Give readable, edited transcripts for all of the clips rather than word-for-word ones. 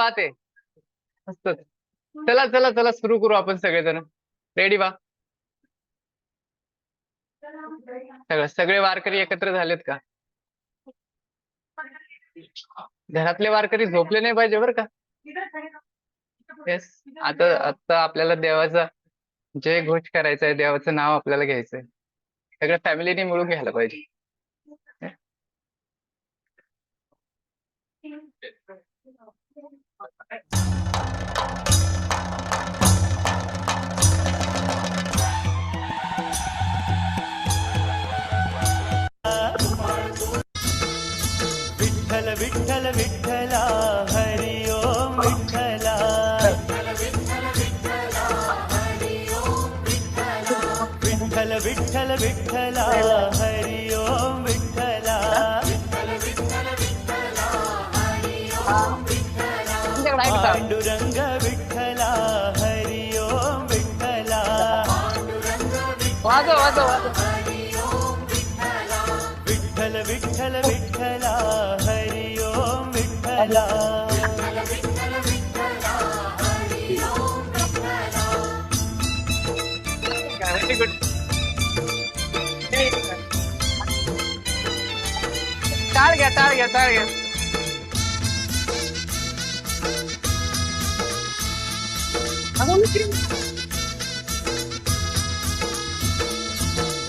बात आहे. मस्त. चला चला चला सुरू करू आपण सगळेजण. रेडी बा. सगळे वारकरी एकत्र झालेत का? घरातले वारकरी झोपले नाही पाहिजे बरं का. येस. आता आता आपल्याला देवाचा जय घोष करायचा आहे, देवाचं नाव आपल्याला घ्यायचंय. सगळ्या फॅमिलीने मिळून घ्यायला पाहिजे. विठ्ठल विठ्ठल विठ्ठला हरि ओम विठ्ठला. विठ्ठल विठ्ठल विठ्ठला हरि ओम विठ्ठला. पांडुरंग विठ्ठला हरि ओम विठ्ठला. वाजव वाजव वाजव. विठ्ठल विठ्ठल विठ्ठला हरि ओम विठ्ठला. Very good. टाळ घ्या टाळ घ्या टाळ घ्या.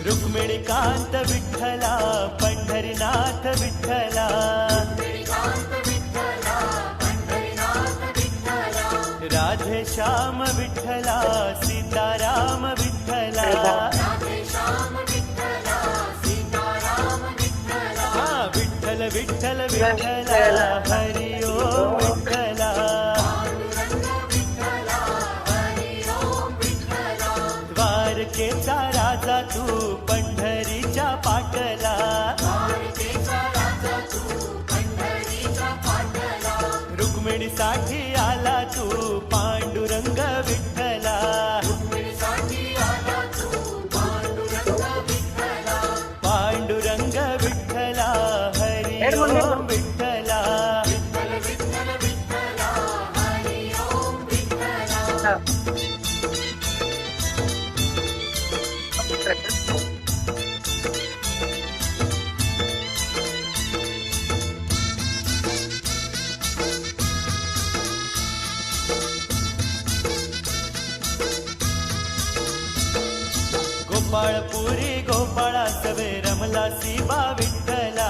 रुक्मिणीकांत विठ्ठला पंढरीनाथ विठ्ठला. राधे श्याम विठ्ठला सीताराम विठ्ठला. हा विठ्ठल विठ्ठल विठ्ठला हरि ओम विठ्ठला. द्वारकेचा राजा तू पंढरीच्या पाटला. रुक्मिणीसाठी आला तू पांडुरंग विठ्ठला. पांडुरंग विठ्ठला हरि ओम विठ्ठला. गोपाळपुरी गोपाळा सवे रमला शिवा विठ्ठला.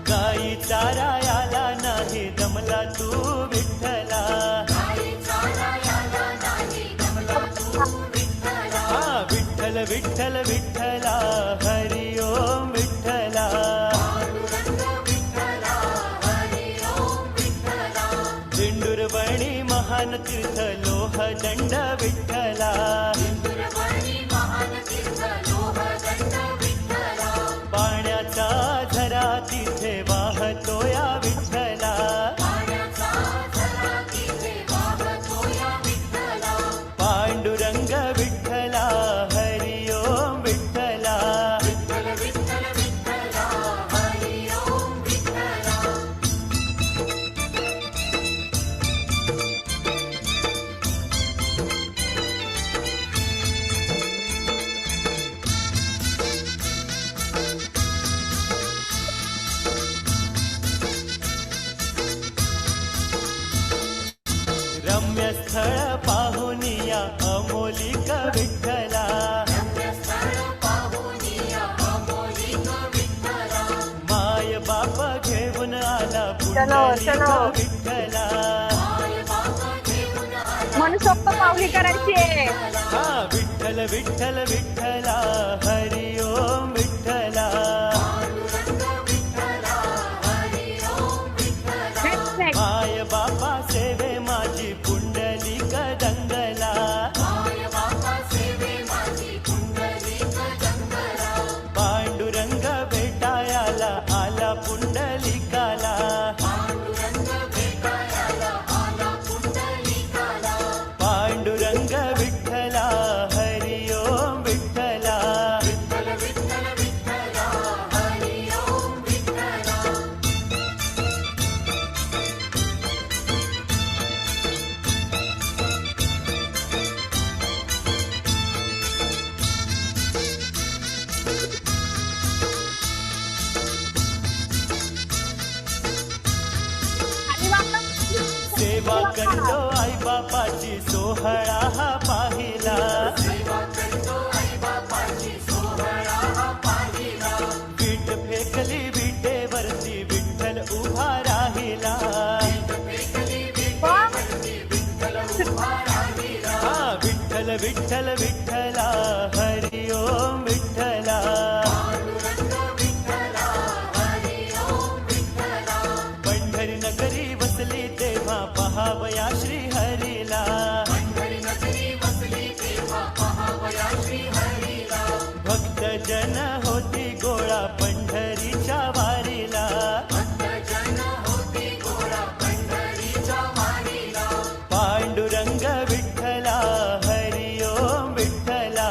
गाई चारायाला नाही दमला तू विठ्ठला. हा विठ्ठल विठ्ठल विठ्ठला हरि ओम विठ्ठला. दिंडुरवणी महान तीर्थ लोह दंड विठ्ठला. पाण्याचा झरा तिथे वाहतो या विठ्ठला. पांडुरंग विठ्ठला हरि ओम विठ्ठला. रम्य स्थळ पाहुनिया अमोलिक विठ्ठला. माय बाप घेऊन आला पुंडलिक विठ्ठला. मनसोक्त पावली करायची आहे. हा विठ्ठल विठ्ठल विठ्ठला हरि ओम विठ्ठला. माय बापा सेवे माझी पुंडलिक दंगला. पांडुरंग भेटायाला आला पुंडलिकाला. पांडुरंग विठ्ठला हरि ओम विठ्ठला. सेवा करतो आई बापाची सोहळा हा पाहिला वीट फेकली विटेवरती विठ्ठल उभा राहिला हा विठ्ठल विठ्ठल विठ्ठला हरि ओम विठ्ठला पंढरी नगरी वसली तेव्हा पहावया श्री हरीला भक्त जन होती गोळा पंढरीच्या वारीला पांडुरंग विठ्ठला हरि ओम विठ्ठला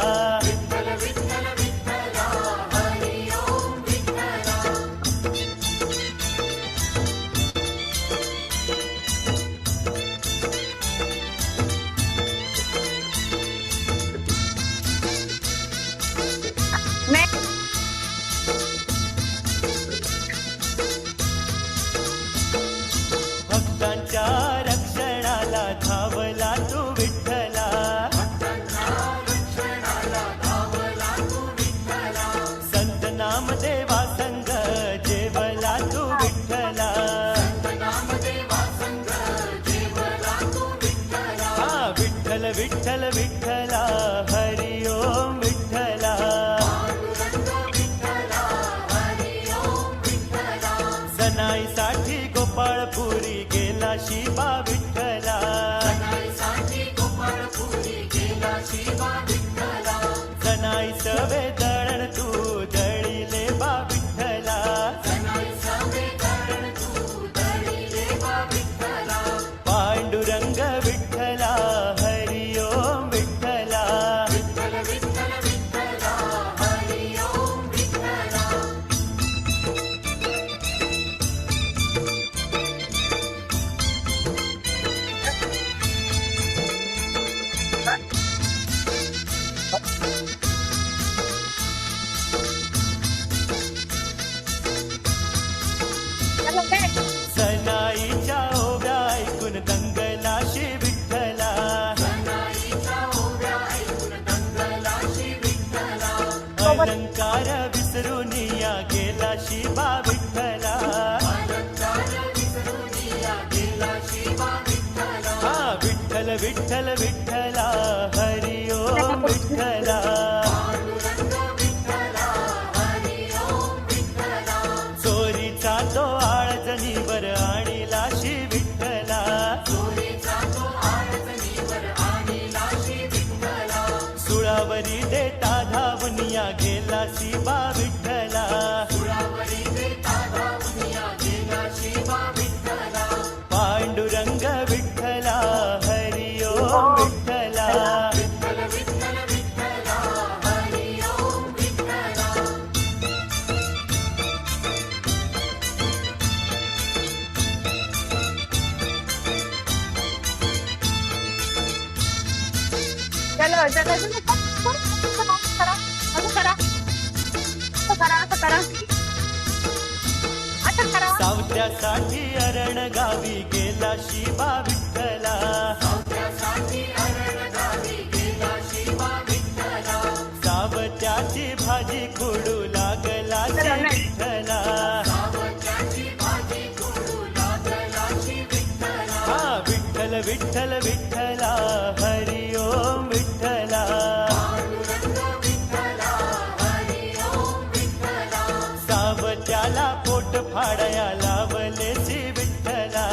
Next. भक्तांच्या रक्षणाला धावला तू विठ्ठला संत नामदेवा संग जेवला तू विठ्ठला हा विठ्ठल विठ्ठल विठ्ठला हरि ओम विठ्ठला सनाईसाठी गोपाळपुरी गेला शिवा विठ्ठला सनाई सवे दळण तू दळीले बा विठ्ठला पांडुरंग विठ्ठला हरि ओम विठ्ठला चलो next. सनाईच्या ओव्या ऐकून दंगलाशी विठ्ठला अलंकार विसरून या गेला शिवा विठ्ठला हा विठ्ठल विठ्ठल विठ्ठला हरि ओम विठ्ठला चोरीचा तो आळजणीवर आणीला शि विठ्ठला सुळावरी देता धावनिया गेला शिवा विठ्ठला पांडुरंग विठ्ठला हरि ओम विठ्ठला चलो चलो चलो करा असं करा असं करा असं करा असं करा सावत्यासाठी अरण गावी गेला शिवा विठ्ठला सावत्याची भाजी खोडू लागला श्री विठ्ठला हा विठ्ठल विठ्ठल विठ्ठला हरि ओम विठ्ठला सावत्याला पोट फाडया लावले श्री विठ्ठला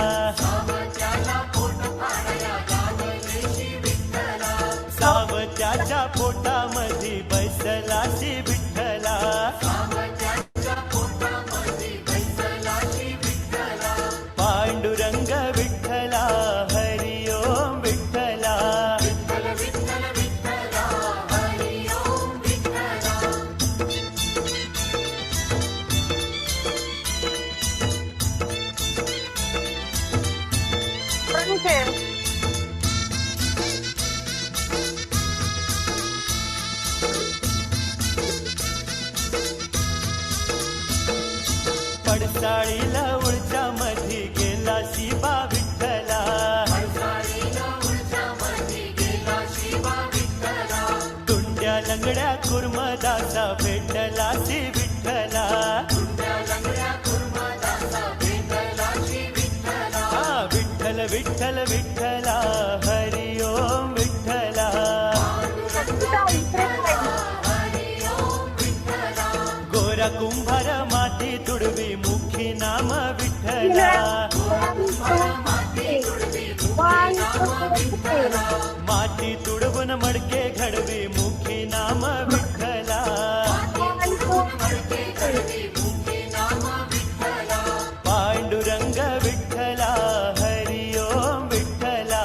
सावत्याच्या पोटामध्ये बैसला श्री विठ्ठला पांडुरंग विठ्ठला हरि ओम विठ्ठला विठ्ठला हरी ओम विठ्ठला गोरा कुंभार माती तुडवी मुखी नाम विठ्ठला माती तुडवून मडके घडवी मुखी नाम विठ्ठला पांडुरंग विठ्ठला हरी ओम विठ्ठला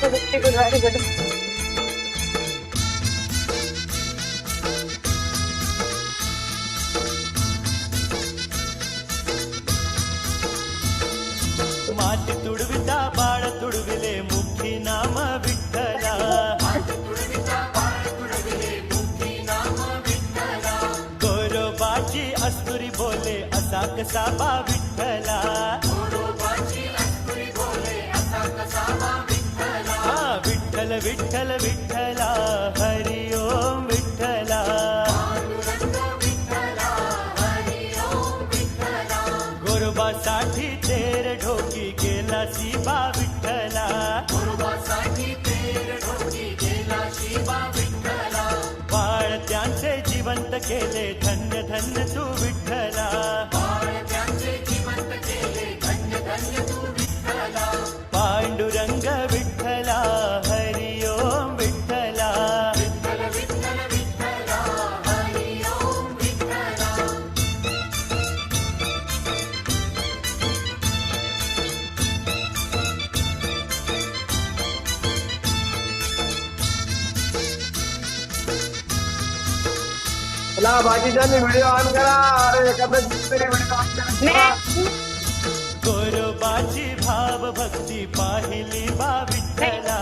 व्हेरी गुड. माती तुडविता बाळ तुडविले मुखी नाम विठ्ठला गोरोबाची अस्तुरी बोले असा कसा बा विठ्ठला हा विठ्ठल विठ्ठल विठ्ठला हरी ओम विठ्ठला गोरोबासाठी तेर ढोकी गेला शिबा विठ्ठला बाळ त्यांचे जिवंत केले धन्य धन्य तू विठ्ठला पांडुरंग विठ्ठला हरी ओम विठ्ठला चला बाकीच्यांनी व्हिडिओ ऑन करा. अरे एखादा तरी व्हिडिओ ऑन करा. गोरोबाची भाव भक्ती पाहिली बा विठ्ठला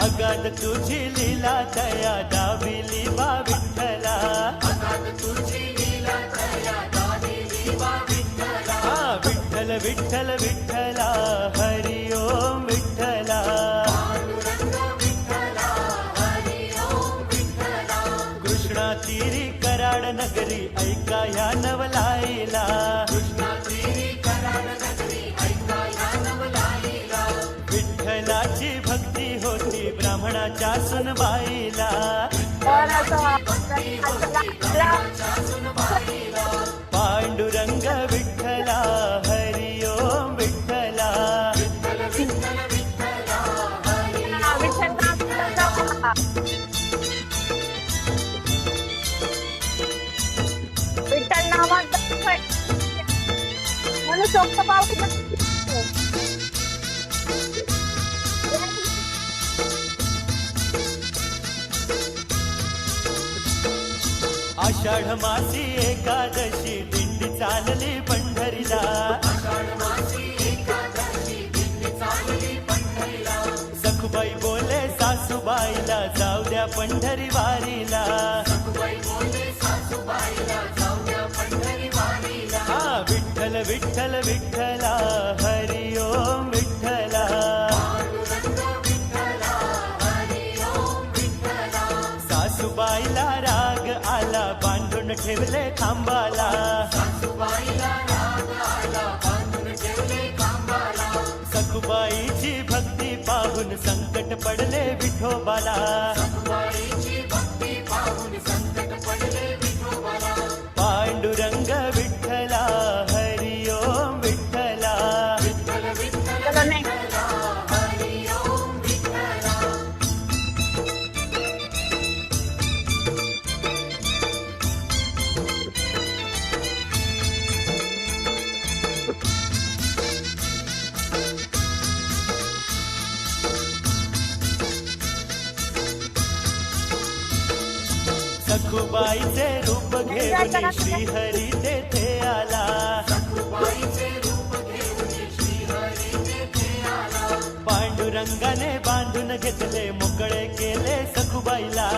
अगाध तुझी लीला दया दाविली बा विठ्ठला हा विठ्ठल विठ्ठल विठ्ठला हरी ओम विठ्ठला कृष्णा तीरी कराड नगरी ऐका या नवलाईला विठ्ठलाची भक्ती होती ब्राह्मणाच्या सुनबाईला पांडुरंग विठ्ठला हरी ओम विठ्ठला विठ्ठल नावात म्हणून सोप्प पाव आषाढ मासी एकादशी दिंडी चालली पंढरीला सखुबाई बोले सासूबाईला जाऊ द्या पंढरी वारीला हा विठ्ठल विठ्ठल विठ्ठला हरी ओम विठ्ठला सासूबाईला राग आला बांधून ठेवले खांबाला सखुबाईची भक्ती पाहून संकट पडले विठोबाला पांडुरंग विठ्ठला हरी ओम विठ्ठला सखुबाईचे रूप घेऊन श्रीहरी तेथे आला पांडुरंगाने बांधून घेतले मोकळे केले सखुबाईला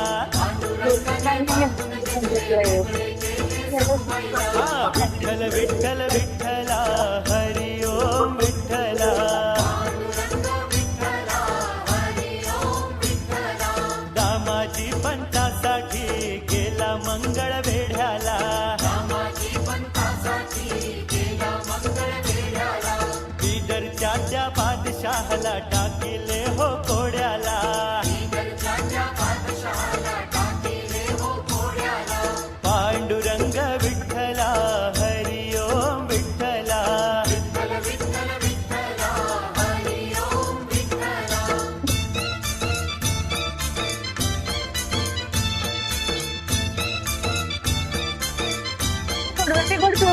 हा विठ्ठल विठ्ठल विठ्ठला हरी ओम विठ्ठला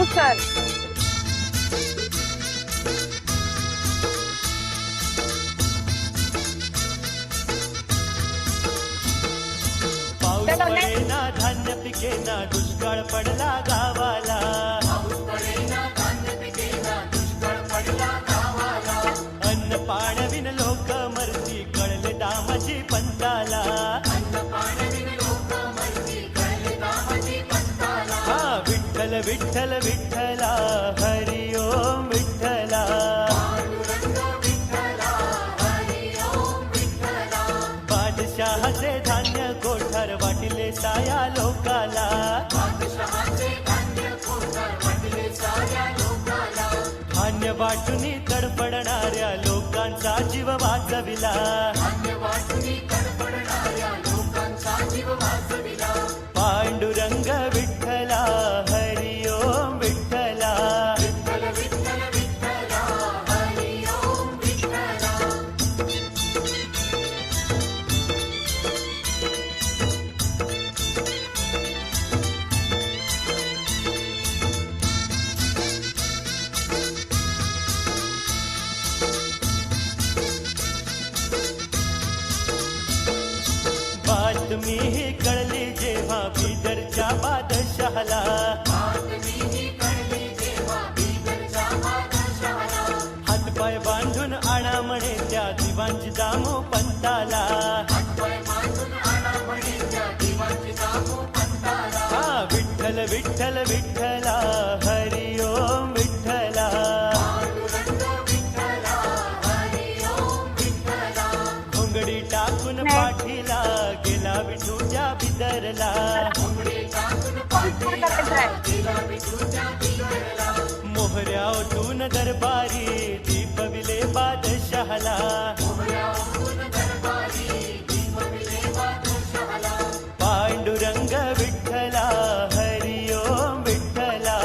उचल. पाऊस चलो, next. पडेना धान्य पिकेना दुष्काळ पडला गावाला. अन्न पाणविन लोक मरती कळले दामाची पंताला. हा विठ्ठल विठ्ठल विठ्ठला हरी ओम विठ्ठला. बादशहाचे धान्य कोठार वाटिले साया लोकाला. धान्य वाटून तडफडणाऱ्या लोकांचा जीव वाचविला. पांडुरंग विठ्ठला हरी ओम विठ्ठला. बातमी ही कळली जेव्हा बिदरच्या बादशहाला. हातपाय बांधून आणा म्हणे त्या दिवाणची दामो पंताला. हा विठ्ठल विठ्ठल विठ्ठला हरी ओम विठ्ठला. घोंगडी टाकून नाही. पाठीला गेला विठूच्या बिदरला. करायचं आहे. मोहऱ्या ओतून दरबारी दीपविले बादशहाला. पांडुरंग विठ्ठला हरी ओम विठ्ठला.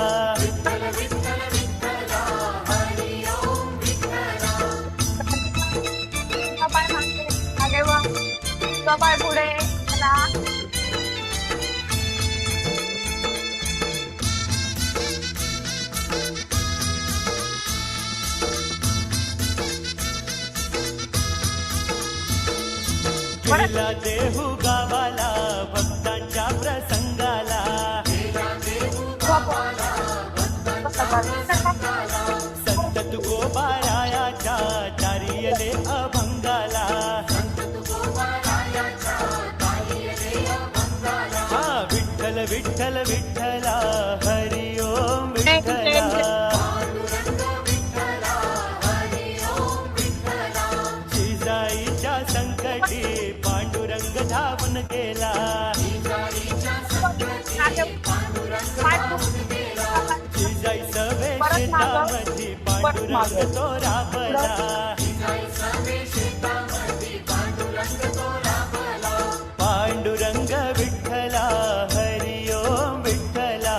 तुझा पाय मागे मागे वा. तुझा पाय पुढे चला. गेला देहू गावाला भक्तांच्या प्रसंगाला. संत तुकोबारायाच्या दारियले अभंगाला. हा विठ्ठल विठ्ठल विठ्ठला हरी ओम विठ्ठला. जिजाईच्या संकटी पांडुरंग धावून गेला. जिजाई सवे शेतामध्ये पांडुरंग तो राबला. पांडुरंग विठ्ठला हरी ओम विठ्ठला.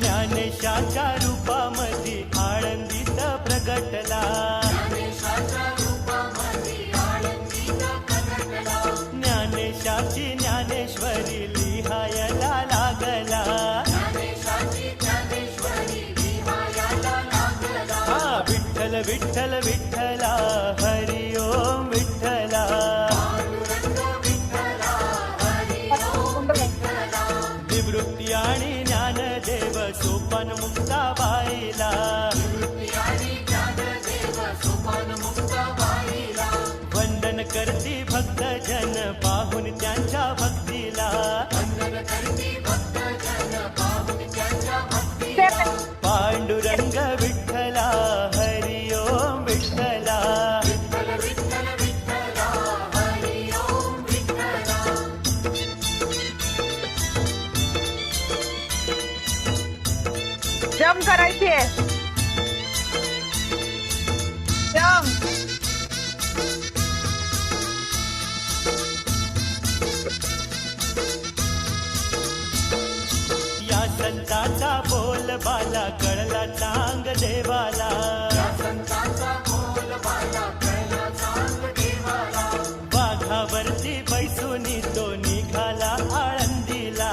ज्ञानेशाच्या रूपामध्ये आळंदीत प्रगटला. ज्ञानेशाची ज्ञानेश्वरी लिहायला लागला. हा विठ्ठल विठ्ठल विठ्ठला हरी ओम विठ्ठला. निवृत्ती आणि ज्ञानदेव सोपान मुक्ताबाईला. वंदन करती भक्तजन पाहून त्यांच्या भक्तीला. पांडुरंग विठ्ठला हरी ओम विठ्ठला. जम करायची आहे. जम. त्या संताचा बोल बाला कळला चांग देवाला. वाघावरती बैसूनी तो निघाला आळंदीला.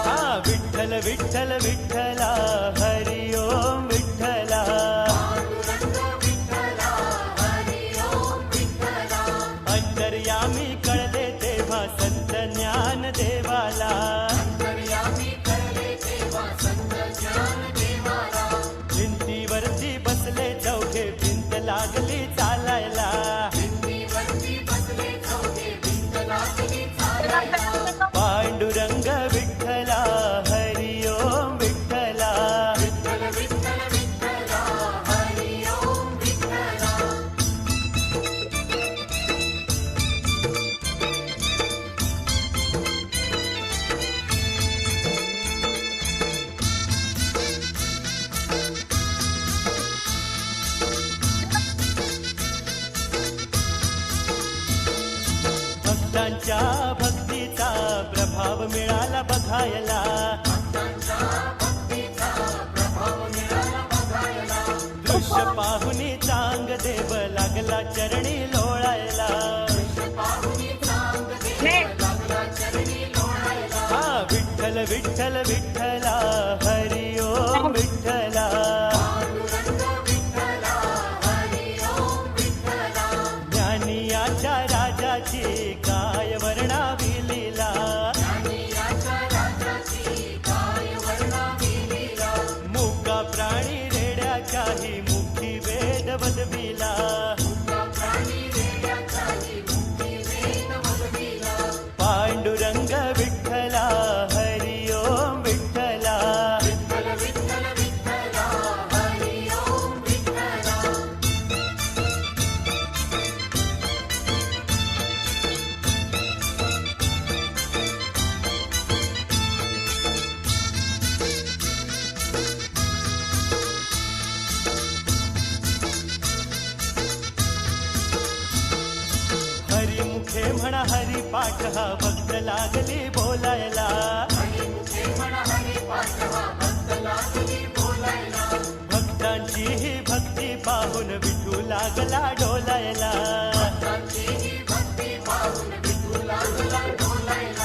हा विठ्ठल विठ्ठल विठ्ठला हरी ओम विठ्ठला. अंतर्यामी कळले तेव्हा संत ज्ञान देवाला. भिंतीवरती बसले चौघे भिंत लागली चालायला. पांडुरंग विठ्ठला हरी ओम विठ्ठला. भक्तांच्या भक्तीचा प्रभाव मिळाला बघायला. दृश्य पाहुनी चांग देव लागला चरणी लोळायला. हा विठ्ठल विठ्ठल विठ्ठला हरी ओम विठ्ठला. ज्ञानियाच्या राजाची काय वर्णावी लीला. मुका प्राणी रेड्याच्याही मुखी वेद वदविला. पांडुरंग विठ्ठला हरी ओम विठ्ठला. हरिमुखे म्हणा हरिपाठ हा भक्त लागली बोलायला. भक्तांची ही भक्ती पाहून विठू लागला डोलायला.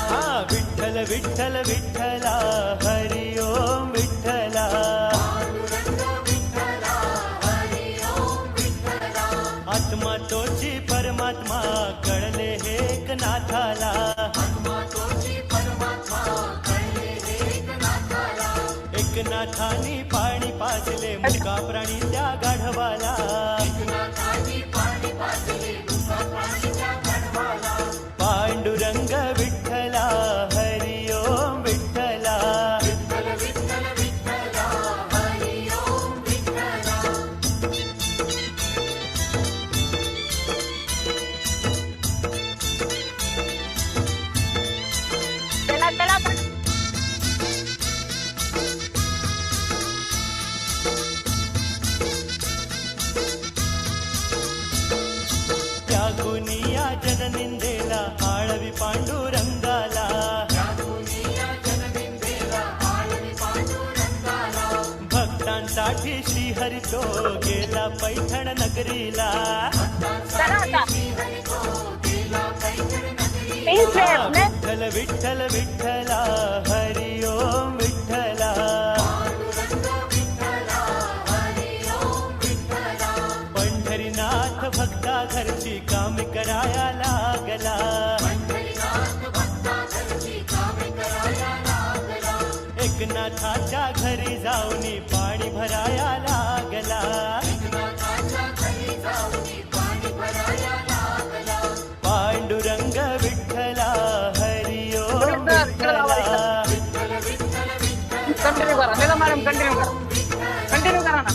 हा विठ्ठल विठ्ठल विठ्ठला हरी ओम विठ्ठला. आत्मा तोची परमात्मा कळले एक नाथाला. एकनाथानी पाणी पाजले मुका प्राणी त्या गाढवाला. पांडुरंग विठ्ठला हरी ओम विठ्ठला. त्याला त्याला पण त्या गुनिया जननिंदेला आळवी पांडुरंगाला. भक्तांसाठी श्रीहरी तो गेला पैठण नगरीला. चला आता तीन स्टेप ने विठ्ठल विठ्ठल विठ्ठला हरी ओम विठ्ठला. पंढरीनाथ भक्ता घरची काम कराया लागला. एकनाथाच्या घरी जाऊनी पाणी भराया लागला. पांडुरंग विठ्ठला हरी ओम विठ्ठला. कंटिन्यू करा निला मॅडम कंटिन्यू करा ना.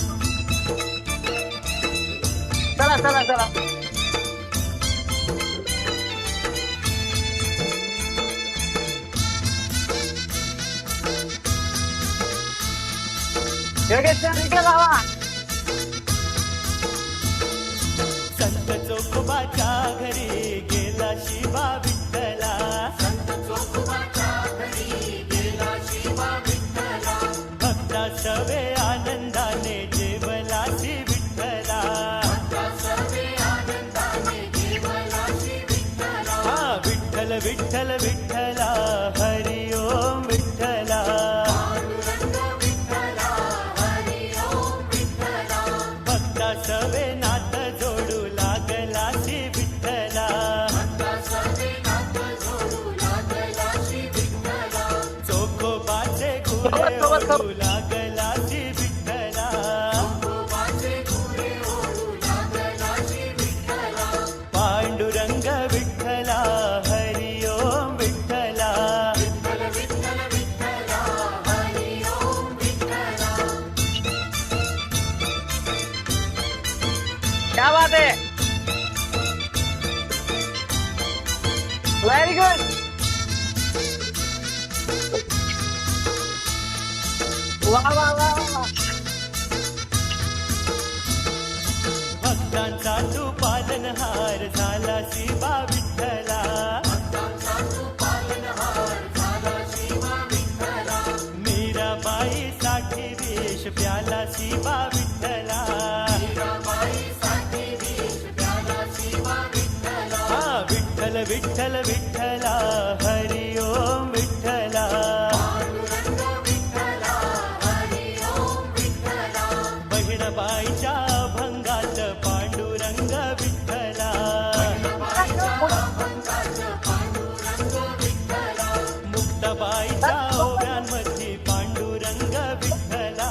चला चला चला. योगेश सर इकडे जावा. संत चोखोबाच्या घरी गेला शिवा विठ्ठला. घोडे ओढू लागलासी विठ्ठला पांडुरंग विठ्ठला हरी ओम विठ्ठला क्या बात है, व्हेरी गुड. वा वा वा वा. भक्तांचा तू पालनहार झाला शिवा विठ्ठला मीराबाई साठी विष प्याला शिवा विठ्ठला हा विठ्ठल विठ्ठल विठ्ठला हरी ओम विठ्ठला बहिणबाईच्या भंगात पांडुरंग विठ्ठला मुक्ताबाईच्या ओव्यांमध्ये पांडुरंग विठ्ठला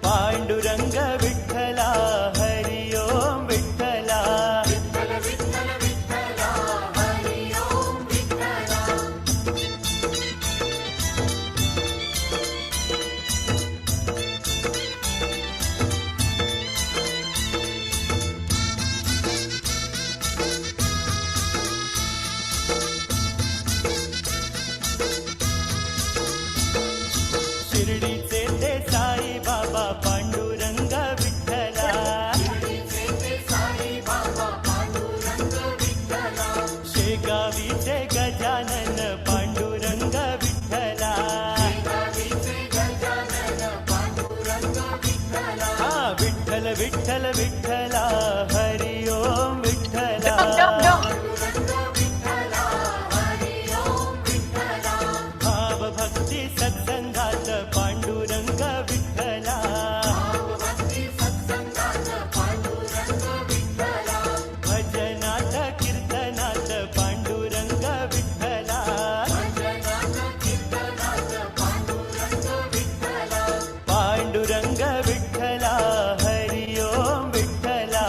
पांडुरंग विठ्ठला हरी ओम विठ्ठला शिर्डीचे ते साई बाबा पांडुरंग विठ्ठला शेगावीचे गजानन पांडुरंग विठ्ठला हा विठ्ठल विठ्ठल विठ्ठला हरी ओम विठ्ठला भाव भक्ती सत्संगात पांडुरंग विठ्ठला भजनात कीर्तनात पांडुरंग विठ्ठला पांडुरंग विठ्ठला हरी ओम विठ्ठला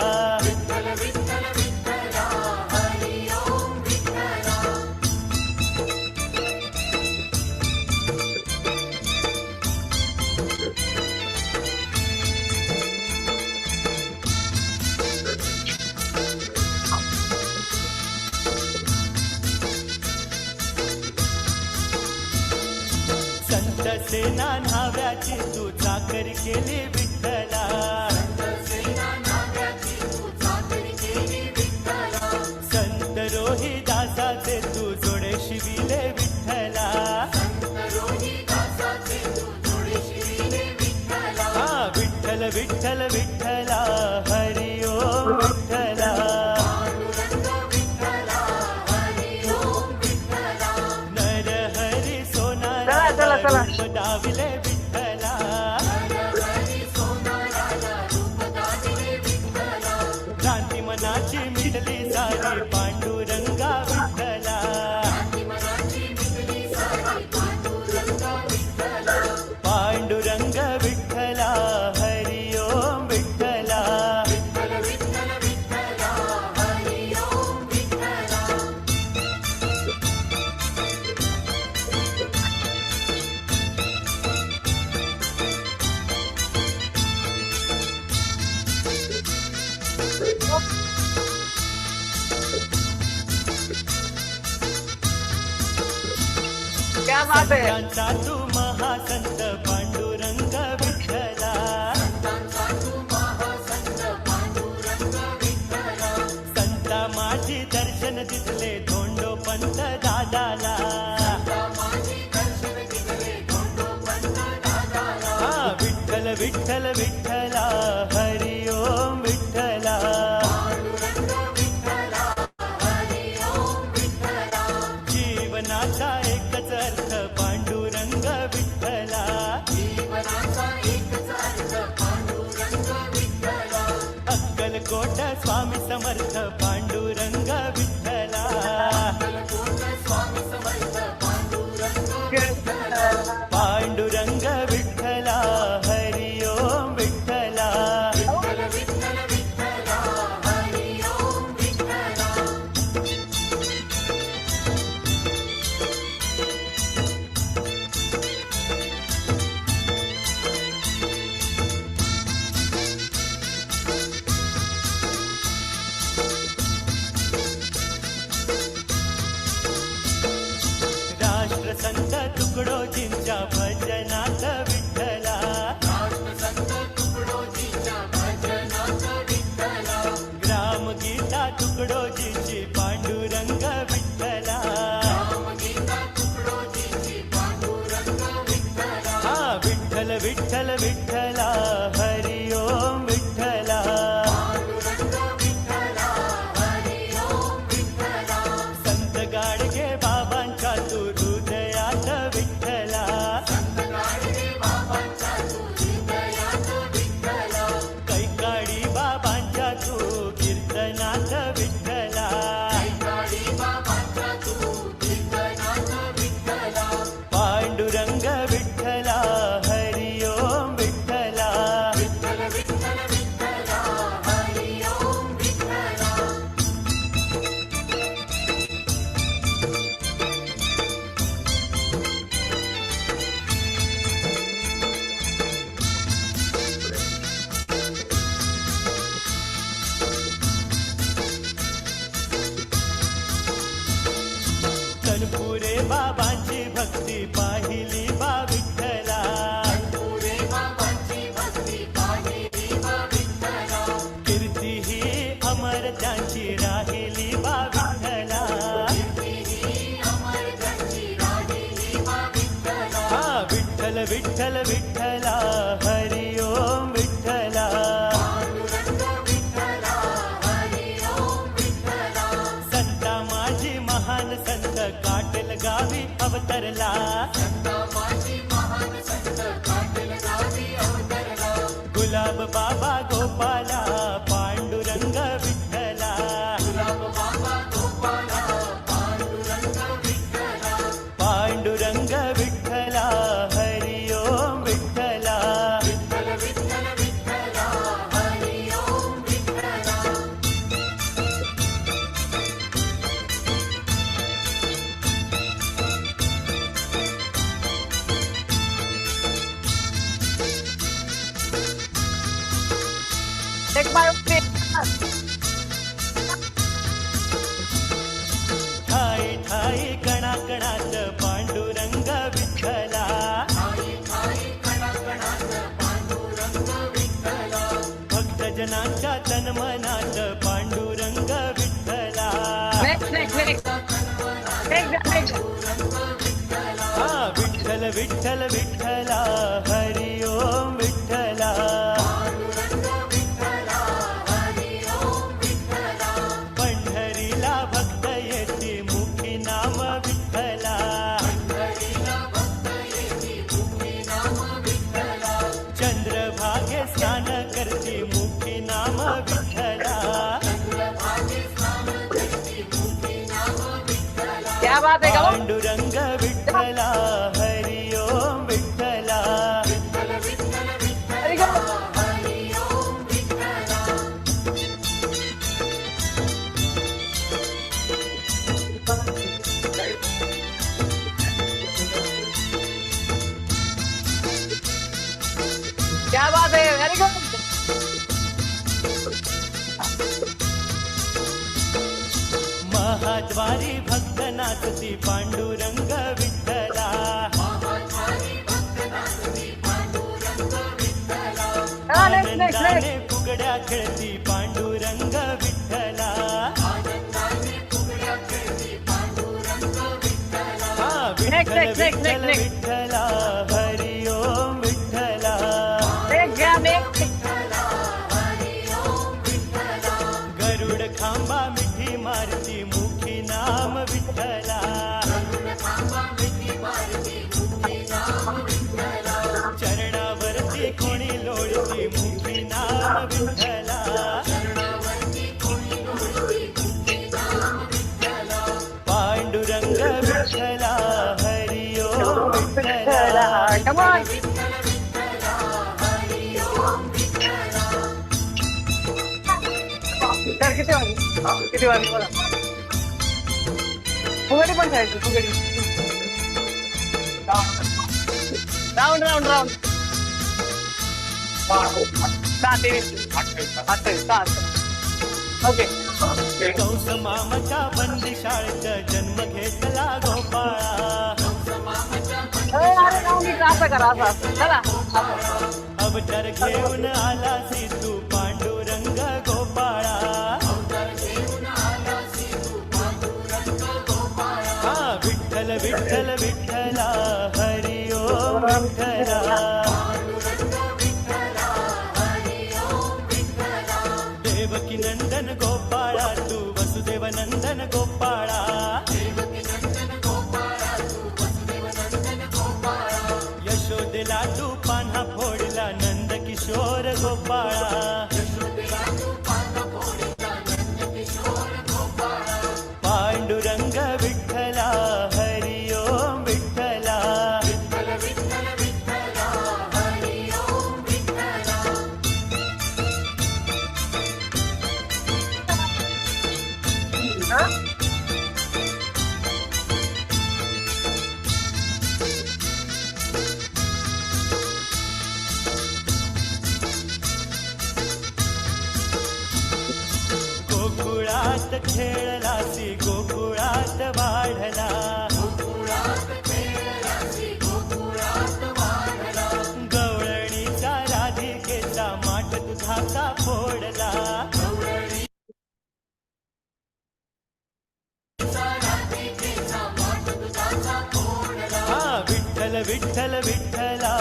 संत सेना न्हाव्याची तू चाकरी केली विठ्ठला संत रोहिदासाचे तू जोडे शिविले विठ्ठला हा विठ्ठल विठ्ठल विठ्ठला हरी ओम विठ्ठला नर हरी सोनारा चला, चला. रूप दाविले विठ्ठला क्रांती मनाची मिटली सारी पांडुरंगा विठ्ठला पांडुरंग विठ्ठला हरी ओम विठ्ठला क्या बात है. संतांचा तू महासंत पांडुरंग विठ्ठला संता माझी दर्शन दिसले धोंडो पंत दादाला हा विठ्ठल विठ्ठल विठ्ठला हरी ओम विठ्ठला जीवनाचा एकच अर्थ पांडुरंग विठ्ठला अक्कलकोट स्वामी समर्थ पांडुरंग विठ्ठला तुकडोजीची पांडुरंग विठ्ठला हा विठ्ठल विठ्ठल विठ्ठला हरि ओम विठ्ठला संत गाडगे बाबांच्या तू हृदयात विठ्ठला कैकाडी बाबांच्या तू कीर्तनात विठ्ठला पांडुरंग विठ्ठला हरि ओम विठ्ठला तनपुरे बाबांची भक्ती पाहिली बा विठ्ठला कीर्ती ही अमर त्यांची राहिली बा विठ्ठला हा विठ्ठल विठ्ठल विठ्ठला हरि ओम विठ्ठला संता माझी महान संत काटल गावी अवतरला गुलाब बाबा गोपाला पांडुरंग विठ्ठला पांडुरंग विठ्ठला हरि ओम विठ्ठला एक बार ठाई ठाई कणाकणात पांडुरंग विठ्ठला भक्तजनांच्या तन्मनात पांडुरंग विठ्ठला नेक्स्ट हा विठ्ठल विठ्ठल विठ्ठला हरि ओम विठ्ठला पंढरीला भक्त येती मुखी नाम विठ्ठला चंद्रभागे स्नान करती मुखी नाम विठ्ठला क्या बात है का पांडुरंग विठ्ठला हरि ओम विठ्ठला Very good. क्या बात है वेरी गुड महाद्वारी भक्त नाचती पांडुरंग विठ्ठला नेक्स्ट फुगड्या खेळती पांडुरंग विठ्ठला हा विठ्ठल next, विठ्ठल next. विठ्ठला हरि ओम विठ्ठला गरुड खांबा मिठी मारती मुखी नाम विठ्ठला चरणावरती कोणी लोळती मुखी नाम विठ्ठला पांडुरंग विठ्ठला हरि ओम विठ्ठला Come on. सर किती वाजले बोला फुगडी पण खेळायची फुगडी राऊंड राऊंड राऊंड 6 ओके कंस मामाच्या बंदिशाळेत जन्म घेतला गोपाळा अरे राऊंड असं करा असं चला अवतार घेऊन आला तू पांडुरंग गोपाळा विठ्ठल विठ्ठला हरी ओम विठ्ठला देवकी नंदन गोपाळा तू वसुदेव नंदन गोपाळा यशोदेला तू पान्हा फोडला नंद किशोर गोपाळा पांडुरंग विठ्ठला हरी ओम विठ्ठला गोकुळात खेळलासी गोकुळात वाढला गवळणीचा राधिकेचा माठ दुधाचा फोडला हा विठ्ठल विठ्ठल विठ्ठला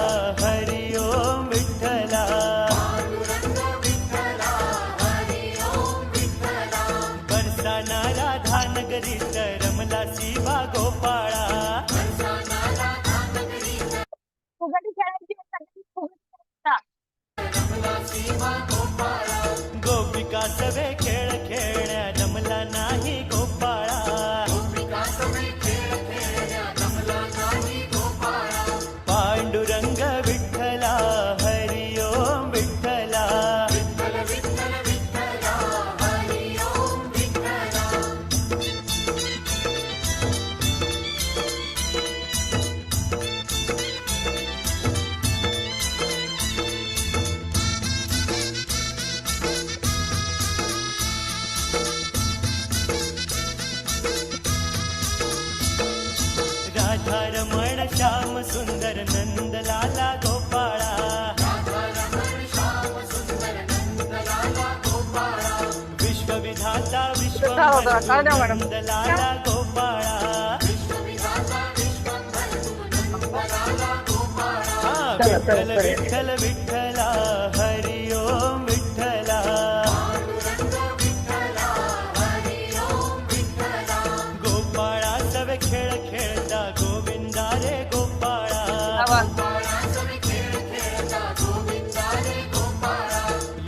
हरी ओम विठ्ठला बरसाना राधानगरीत रमला शिवा गोपाळा फुगडी खेळायची सगळी फुगडी गोपिका सवे खेळ खेळण्या जमला नाही गोपाळा पांडुरंग विठ्ठला हरी ओम विठ्ठला राधारमण श्याम सुंदर नंदलाला गोपाळा विश्वविधाता नंदलाला गोपाळा हा विठ्ठल विठ्ठल विठ्ठला हरी ओम विठ्ठला गोपाळा सवे खेळ खेळता गोविंदा रे गोपाळा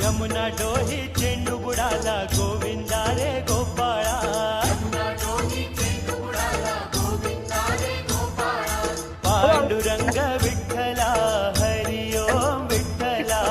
यमुना डोही चेंडू बुडाला गोविंदा रे गोपाळा पांडुरंग विठ्ठला हरी ओम विठ्ठला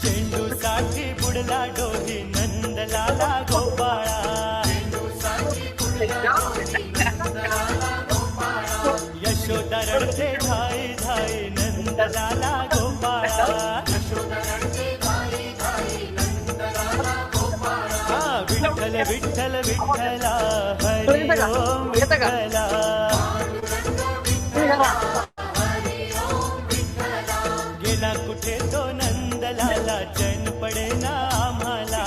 चेंडू साठी बुडला डोही नंदलाला गोपाळा यशोदा रडते धाई धाई नंदलाला गोपाळा हा विठ्ठल विठ्ठल विठ्ठला हरी ओम विठ्ठला गेला कुठे तो नंदलाला चैन पडे ना आम्हाला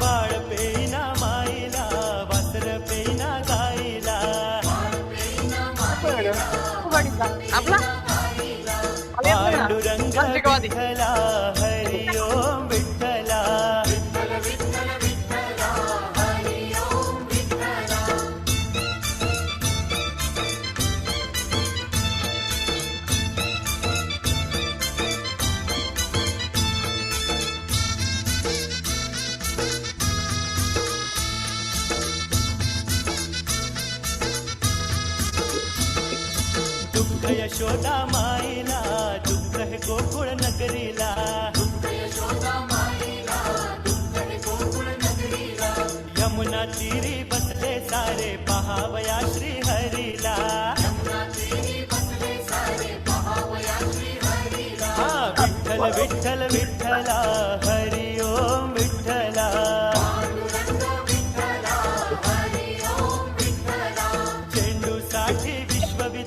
बाळ पेना माईला वासर पेना गाईला आपला पांडुरंग विठ्ठला हरी ओम विठ्ठला दुःख यशोदा माईला दुःख हे गोकुळ नगरीला यमुना तीरी बसले सारे पहावया श्री हरीला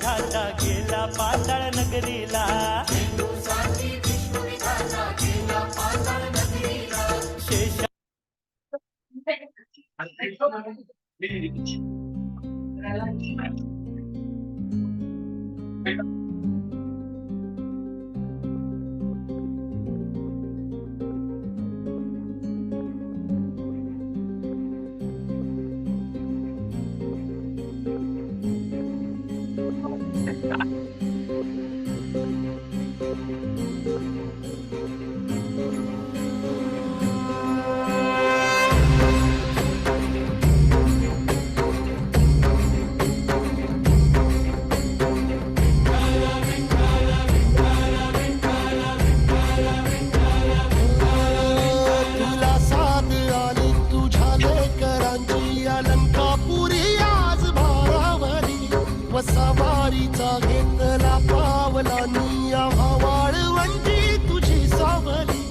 विधाता गेला पाताळ नगरीला शेष तुला साथ आली तुझ्या लेकरांची अलंकापुरी आज भारावरी वसावारीचा घेतला पावलांनी आम्हा वाळवंटी तुझी सावली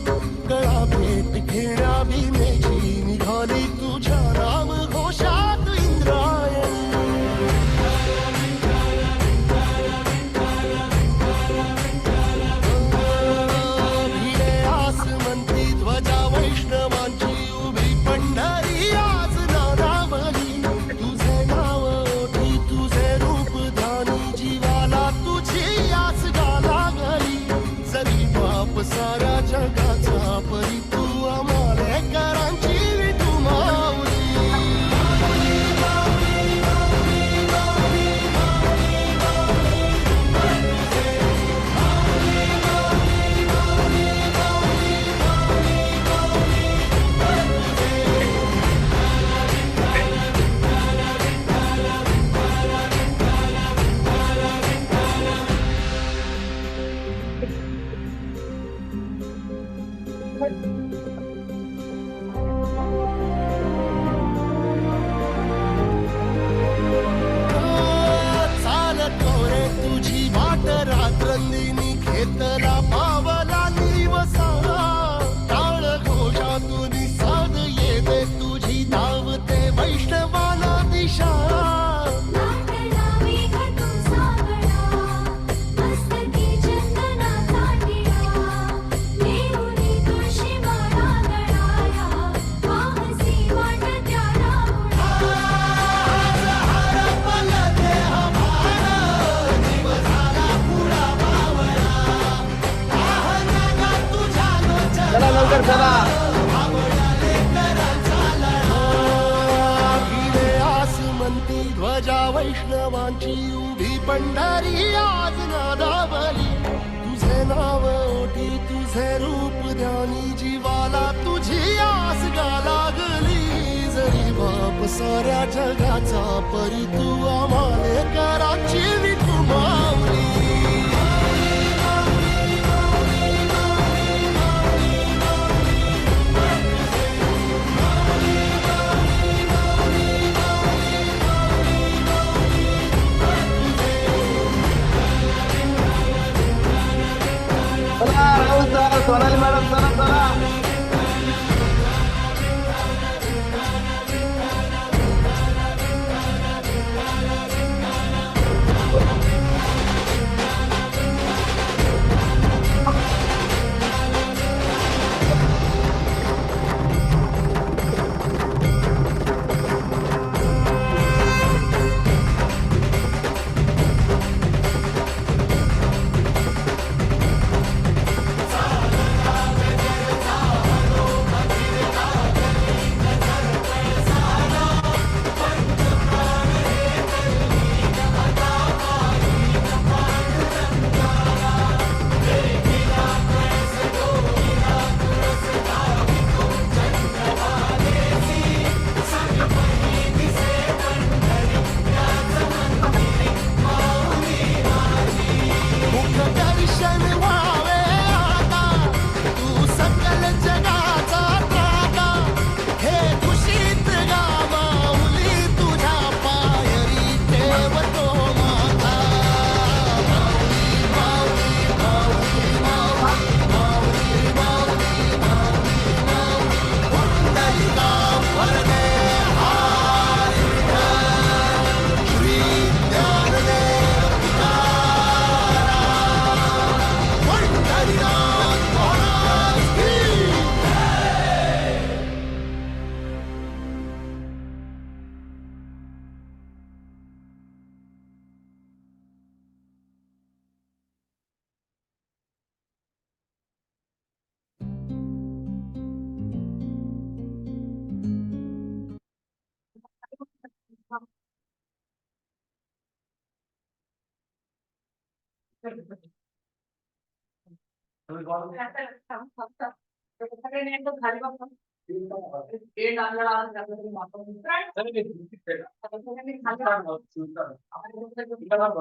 गळा भेट घेण्या भीमेची निघाली तुझ्या नाम घोषात इंद्रायणी भिडे आसमंती ध्वजा वैष्णवांची उभी पंढरी आज नानावली तुझे नाव ओठी तुझे रूप ध्यानी जीवाला तुझी आस गाला गली जरी बाप साऱ्या जगाचा परी तू आम्हाला करांची विठू माऊली चालत रे तुझी वाट रात्रंदिनी घेतला पावला निवसाला टाळ घोषातून साध येते तुझी धावते वैष्णवाला दिशा चला लवकर चला. भिडे आसमंती ध्वजा वैष्णवांची उभी पंढरी आज नादावली तुझे नाव ओठी तुझे रूप ध्यानी जीवाला तुझी आस गा लागली जरी बाप साऱ्या जगाचा परी तू आम्हाले कराची विठू माऊली चला राहुल सर सोनाली मॅडम चला चला. सगळे नेमकं खाली बघ. पेंट आपल्याला आज घातलं तरी आपण आपण